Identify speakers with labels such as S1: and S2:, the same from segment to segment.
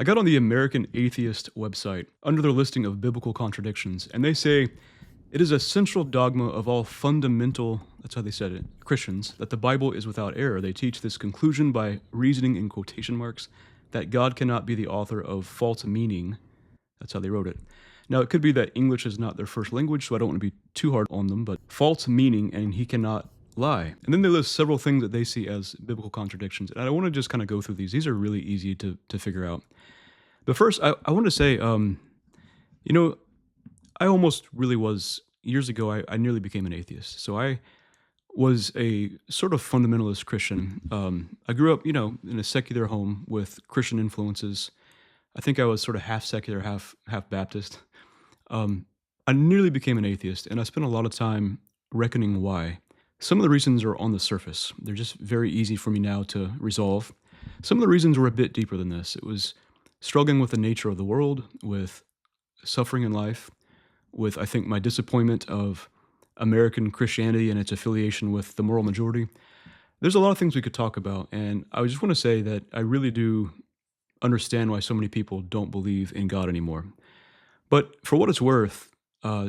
S1: I got on the American Atheist website under their listing of biblical contradictions, and they say it is a central dogma of all fundamental, that's how they said it, Christians, that the Bible is without error. They teach this conclusion by reasoning in quotation marks that God cannot be the author of false meaning. That's how they wrote it. Now, it could be that English is not their first language, so I don't want to be too hard on them, but false meaning, and he cannot lie. And then they list several things that they see as biblical contradictions. And I want to just kind of go through these. These are really easy to figure out. But first, I want to say, I almost really was, years ago, I nearly became an atheist. So I was a sort of fundamentalist Christian. I grew up, in a secular home with Christian influences. I think I was sort of half secular, half Baptist. I nearly became an atheist, and I spent a lot of time reckoning why. Some of the reasons are on the surface. They're just very easy for me now to resolve. Some of the reasons were a bit deeper than this. It was struggling with the nature of the world, with suffering in life, with, I think, my disappointment of American Christianity and its affiliation with the moral majority. There's a lot of things we could talk about, and I just want to say that I really do understand why so many people don't believe in God anymore. But for what it's worth,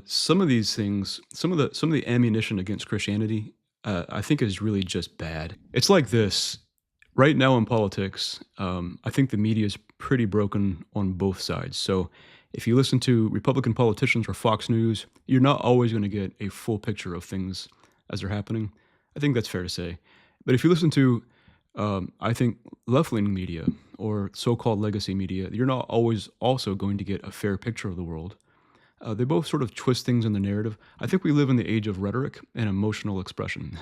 S1: some of these things, some of the ammunition against Christianity, I think is really just bad. It's like this. Right now in politics, I think the media is pretty broken on both sides. So if you listen to Republican politicians or Fox News, you're not always going to get a full picture of things as they're happening. I think that's fair to say. But if you listen to, I think, left-leaning media or so-called legacy media, you're not always also going to get a fair picture of the world. They both sort of twist things in the narrative. I think we live in the age of rhetoric and emotional expression.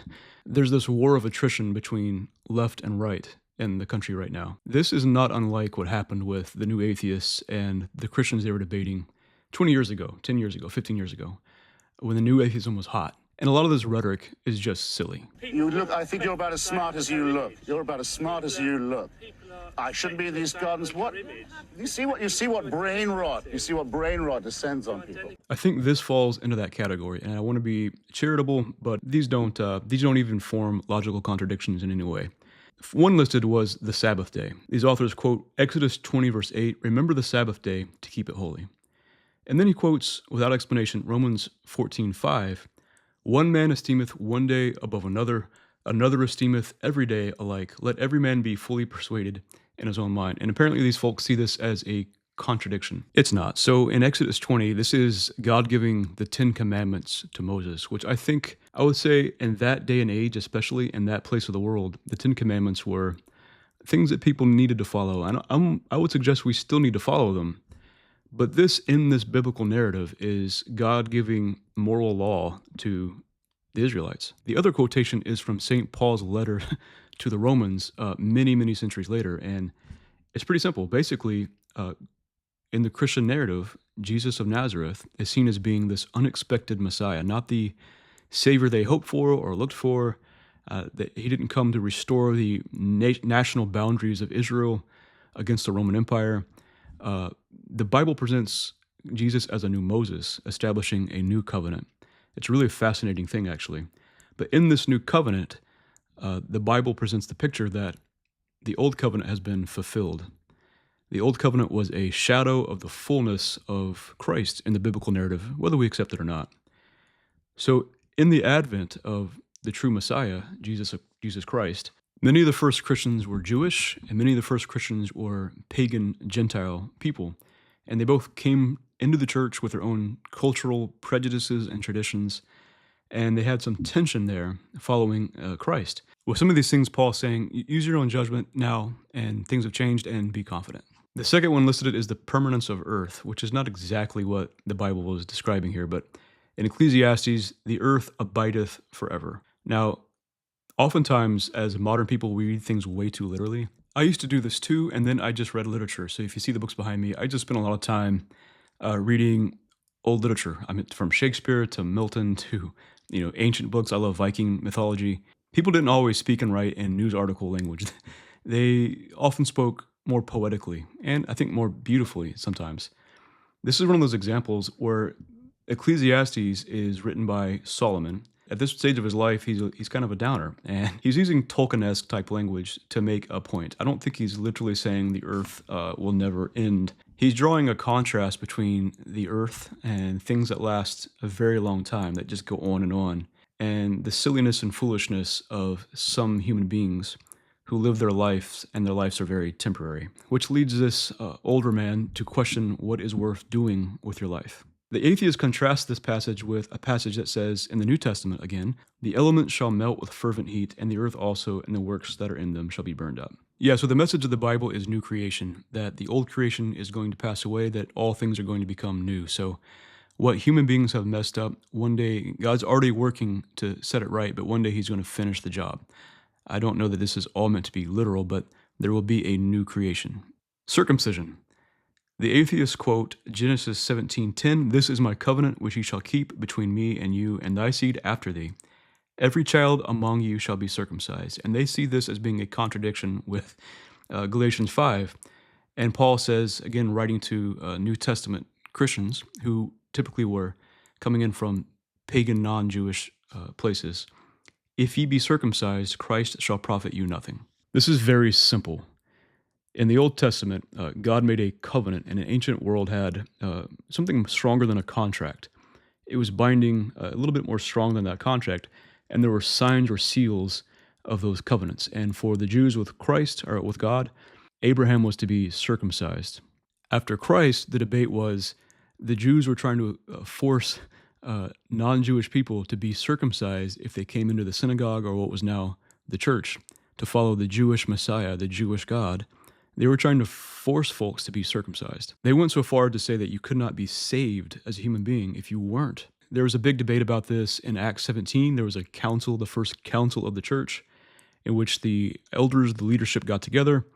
S1: There's this war of attrition between left and right in the country right now. This is not unlike what happened with the new atheists and the Christians they were debating 20 years ago, 10 years ago, 15 years ago, when the new atheism was hot. And a lot of this rhetoric is just silly.
S2: I think you're about as smart as you look. You're about as smart as you look. I shouldn't be in these gardens. What? You see what brain rot. You see what brain rot descends on people.
S1: I think this falls into that category, and I want to be charitable, but these don't even form logical contradictions in any way. One listed was the Sabbath day. These authors quote Exodus 20 verse 8, "Remember the Sabbath day to keep it holy." And then he quotes, without explanation, Romans 14:5, "One man esteemeth one day above another, another esteemeth every day alike. Let every man be fully persuaded in his own mind." And apparently these folks see this as a contradiction. It's not. So in Exodus 20, this is God giving the 10 Commandments to Moses, which I would say in that day and age, especially in that place of the world, the 10 Commandments were things that people needed to follow. And I would suggest we still need to follow them. But in this biblical narrative, is God giving moral law to the Israelites. The other quotation is from St. Paul's letter to the Romans many, many centuries later, and it's pretty simple. Basically, in the Christian narrative, Jesus of Nazareth is seen as being this unexpected Messiah, not the Savior they hoped for or looked for. That he didn't come to restore the national boundaries of Israel against the Roman Empire. The Bible presents Jesus as a new Moses, establishing a new covenant. It's really a fascinating thing, actually. But in this new covenant, the Bible presents the picture that the old covenant has been fulfilled. The old covenant was a shadow of the fullness of Christ in the biblical narrative, whether we accept it or not. So in the advent of the true Messiah, Jesus Christ, many of the first Christians were Jewish, and many of the first Christians were pagan Gentile people. And they both came into the church with their own cultural prejudices and traditions, and they had some tension there following Christ. With some of these things, Paul's saying, use your own judgment now, and things have changed, and be confident. The second one listed is the permanence of earth, which is not exactly what the Bible was describing here, but in Ecclesiastes, the earth abideth forever. Now, oftentimes, as modern people, we read things way too literally. I used to do this too, and then I just read literature. So if you see the books behind me, I just spent a lot of time reading old literature. I mean, from Shakespeare to Milton to ancient books. I love Viking mythology. People didn't always speak and write in news article language. They often spoke more poetically, and I think more beautifully sometimes. This is one of those examples where Ecclesiastes is written by Solomon, At this stage of his life, he's kind of a downer, and he's using Tolkien-esque type language to make a point. I don't think he's literally saying the earth will never end. He's drawing a contrast between the earth and things that last a very long time, that just go on, and the silliness and foolishness of some human beings who live their lives, and their lives are very temporary, which leads this older man to question what is worth doing with your life. The atheist contrasts this passage with a passage that says, in the New Testament again, the elements shall melt with fervent heat, and the earth also and the works that are in them shall be burned up. Yeah, so the message of the Bible is new creation, that the old creation is going to pass away, that all things are going to become new. So what human beings have messed up, one day, God's already working to set it right, but one day he's going to finish the job. I don't know that this is all meant to be literal, but there will be a new creation. Circumcision. The atheists quote Genesis 17:10, "This is my covenant which ye shall keep between me and you and thy seed after thee. Every child among you shall be circumcised." And they see this as being a contradiction with Galatians 5. And Paul says, again, writing to New Testament Christians who typically were coming in from pagan, non-Jewish places, "If ye be circumcised, Christ shall profit you nothing." This is very simple. In the Old Testament, God made a covenant, and an ancient world had something stronger than a contract. It was binding, a little bit more strong than that contract, and there were signs or seals of those covenants. And for the Jews with Christ, or with God, Abraham was to be circumcised. After Christ, the debate was the Jews were trying to force non-Jewish people to be circumcised if they came into the synagogue, or what was now the church, to follow the Jewish Messiah, the Jewish God. They were trying to force folks to be circumcised. They went so far to say that you could not be saved as a human being if you weren't. There was a big debate about this in Acts 17. There was a council, the first council of the church, in which the elders, the leadership got together,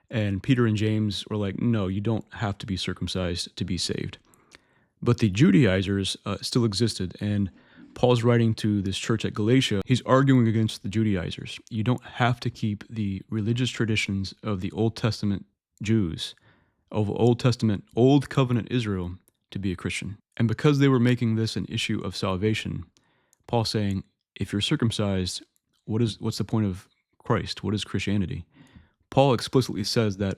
S1: and Peter and James were like, no, you don't have to be circumcised to be saved. But the Judaizers still existed, and Paul's writing to this church at Galatia. He's arguing against the Judaizers. You don't have to keep the religious traditions of the Old Testament Jews, of Old Testament, Old Covenant Israel, to be a Christian. And because they were making this an issue of salvation, Paul's saying, if you're circumcised, what's the point of Christ? What is Christianity? Paul explicitly says that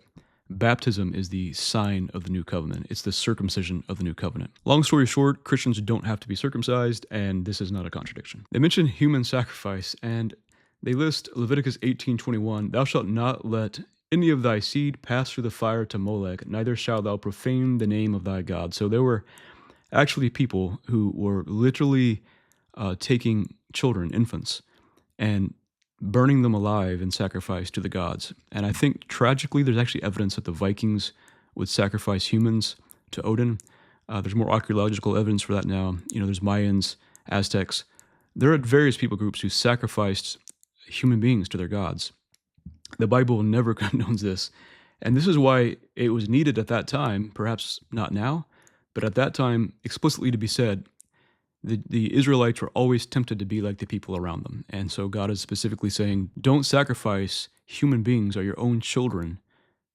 S1: baptism is the sign of the new covenant. It's the circumcision of the new covenant. Long story short, Christians don't have to be circumcised, and this is not a contradiction. They mention human sacrifice, and they list Leviticus 18:21, "Thou shalt not let any of thy seed pass through the fire to Molech, neither shalt thou profane the name of thy God." So there were actually people who were literally taking children, infants, and burning them alive in sacrifice to the gods. And I think tragically there's actually evidence that the Vikings would sacrifice humans to Odin. There's more archaeological evidence for that now. There's Mayans, Aztecs. There are various people groups who sacrificed human beings to their gods. The Bible never condones this. And this is why it was needed at that time, perhaps not now, but at that time explicitly to be said, the Israelites were always tempted to be like the people around them. And so God is specifically saying, don't sacrifice human beings or your own children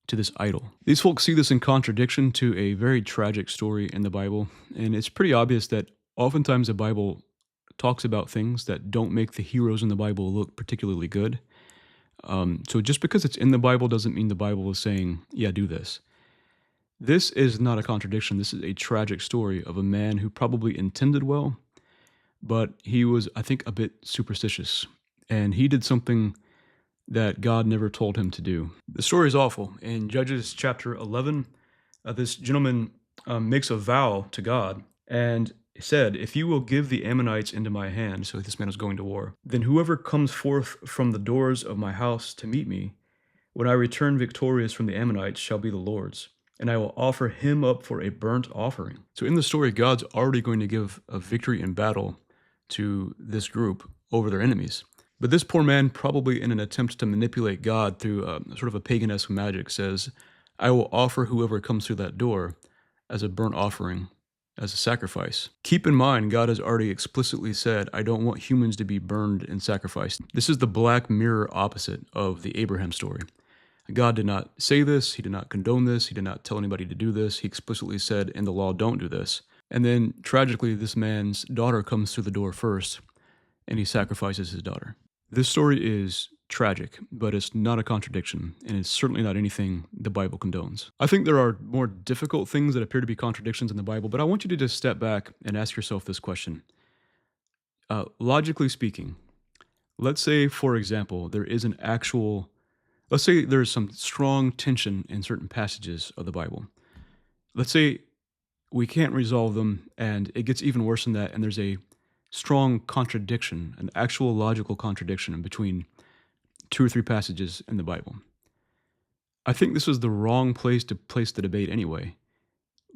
S1: to this idol. These folks see this in contradiction to a very tragic story in the Bible. And it's pretty obvious that oftentimes the Bible talks about things that don't make the heroes in the Bible look particularly good. So just because it's in the Bible doesn't mean the Bible is saying, yeah, do this. This is not a contradiction. This is a tragic story of a man who probably intended well, but he was, I think, a bit superstitious. And he did something that God never told him to do. The story is awful. In Judges chapter 11, this gentleman makes a vow to God and said, "If you will give the Ammonites into my hand," so this man was going to war, "then whoever comes forth from the doors of my house to meet me, when I return victorious from the Ammonites, shall be the Lord's. And I will offer him up for a burnt offering." So in the story, God's already going to give a victory in battle to this group over their enemies. But this poor man, probably in an attempt to manipulate God through sort of a pagan-esque magic, says, "I will offer whoever comes through that door as a burnt offering, as a sacrifice." Keep in mind, God has already explicitly said, I don't want humans to be burned and sacrificed. This is the black mirror opposite of the Abraham story. God did not say this, he did not condone this, he did not tell anybody to do this. He explicitly said in the law, don't do this. And then tragically, this man's daughter comes through the door first. and he sacrifices his daughter. This story is tragic, but it's not a contradiction, and it's certainly not anything the Bible condones. I think there are more difficult things that appear to be contradictions in the Bible, but I want you to just step back and ask yourself this question. Logically speaking, let's say, for example, let's say there's some strong tension in certain passages of the Bible. Let's say we can't resolve them, and it gets even worse than that, and there's a strong contradiction, an actual logical contradiction between two or three passages in the Bible. I think this is the wrong place to place the debate anyway.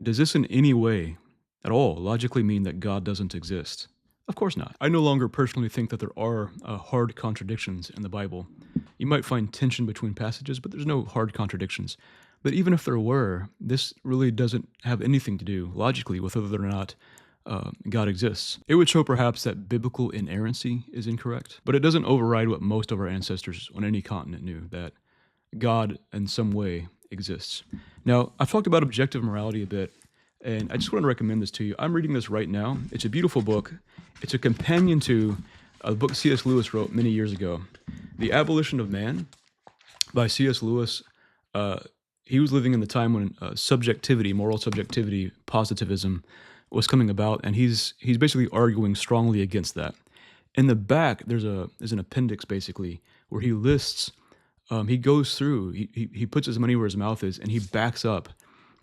S1: Does this in any way at all logically mean that God doesn't exist? Of course not. I no longer personally think that there are hard contradictions in the Bible. You might find tension between passages, but there's no hard contradictions. But even if there were, this really doesn't have anything to do logically with whether or not God exists. It would show perhaps that biblical inerrancy is incorrect, but it doesn't override what most of our ancestors on any continent knew, that God in some way exists. Now, I've talked about objective morality a bit, and I just want to recommend this to you. I'm reading this right now. It's a beautiful book. It's a companion to a book C.S. Lewis wrote many years ago, The Abolition of Man by C.S. Lewis. He was living in the time when subjectivity, moral subjectivity, positivism was coming about, and he's basically arguing strongly against that. In the back, there's an appendix basically where he lists, he goes through, he puts his money where his mouth is, and he backs up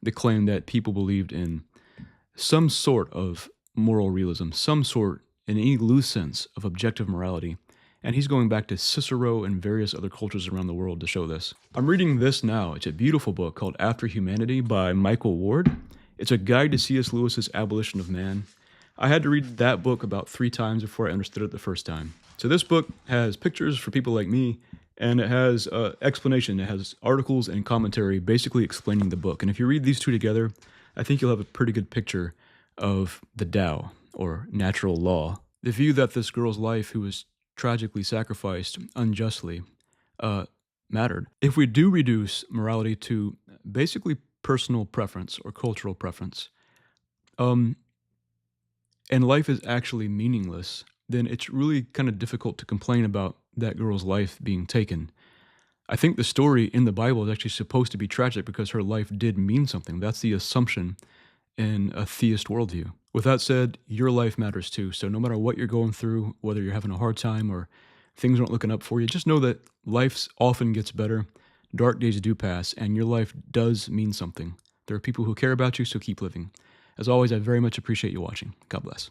S1: the claim that people believed in some sort of moral realism, some sort, in any loose sense, of objective morality. And he's going back to Cicero and various other cultures around the world to show this. I'm reading this now. It's a beautiful book called After Humanity by Michael Ward. It's a guide to C.S. Lewis's Abolition of Man. I had to read that book about 3 times before I understood it the first time. So this book has pictures for people like me, and it has explanation. It has articles and commentary basically explaining the book. And if you read these two together, I think you'll have a pretty good picture of the Tao, or natural law. The view that this girl's life, who was tragically sacrificed unjustly, mattered. If we do reduce morality to basically personal preference or cultural preference, and life is actually meaningless, then it's really kind of difficult to complain about that girl's life being taken. I think the story in the Bible is actually supposed to be tragic because her life did mean something. That's the assumption in a theist worldview. With that said, your life matters too. So no matter what you're going through, whether you're having a hard time or things aren't looking up for you, just know that life often gets better. Dark days do pass, and your life does mean something. There are people who care about you, so keep living. As always, I very much appreciate you watching. God bless.